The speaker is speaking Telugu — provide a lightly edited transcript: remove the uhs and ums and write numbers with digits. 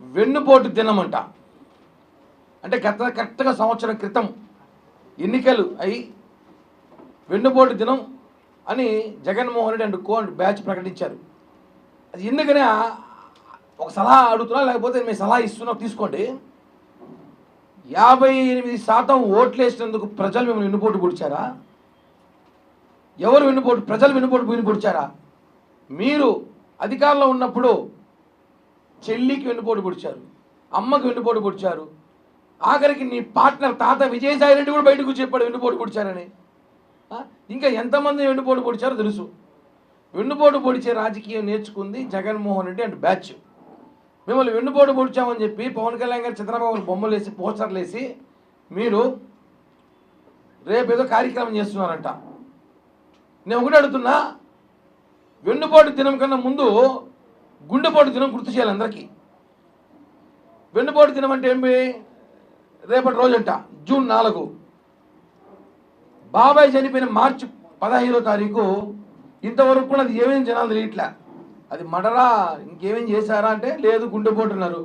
వెన్నుపోటు దినమంట. అంటే కరెక్ట్గా సంవత్సరం క్రితం ఎన్నికలు అయి వెన్నుపోటు దినం అని Jaganmohan Reddy and co and batch ప్రకటించారు. అది ఎందుకనే ఒక సలహా అడుగుతున్నా, లేకపోతే మీ సలహా ఇస్తున్నా తీసుకోండి. 58% ఓట్లు వేసినందుకు ప్రజలు మిమ్మల్ని వెన్నుపోటు పొడిచారా? ఎవరు వెన్నుపోటు? ప్రజలు వెన్నుపోటు పొడిచారా? మీరు అధికారంలో ఉన్నప్పుడు చెల్లికి వెన్నుపోటు పొడిచారు, అమ్మకి వెన్నుపోటు పొడిచారు, ఆఖరికి నీ పార్ట్నర్ తాత విజయసాయి రెడ్డి కూడా బయటకు చెప్పాడు వెన్నుపోటు పొడిచారని. ఇంకా ఎంతమంది వెన్నుపోటు పొడిచారో తెలుసు. వెన్నుపోటు పొడిచే రాజకీయం నేర్చుకుంది జగన్మోహన్ రెడ్డి అండ్ బ్యాచ్. మిమ్మల్ని వెన్నుపోటు పొడిచామని చెప్పి పవన్ కళ్యాణ్ గారు చంద్రబాబు బొమ్మలు వేసి పోస్టర్లు వేసి మీరు రేపేదో కార్యక్రమం చేస్తున్నారంట. నేను ఒకటి అడుగుతున్నా, వెన్నుపోటు దినం కన్నా ముందు గుండెపోటు దినం గుర్తు చేయాలి అందరికీ. వెన్నుపోటు దినం అంటే ఏమి? రేపటి రోజంట, జూన్ 4. బాబాయ్ చనిపోయిన మార్చి 15వ తారీఖు. ఇంతవరకు కూడా అది ఏమేమి జనాలు తెలియట్లే. అది మడరా ఇంకేమేం చేశారా అంటే లేదు గుండెపోటు అన్నారు.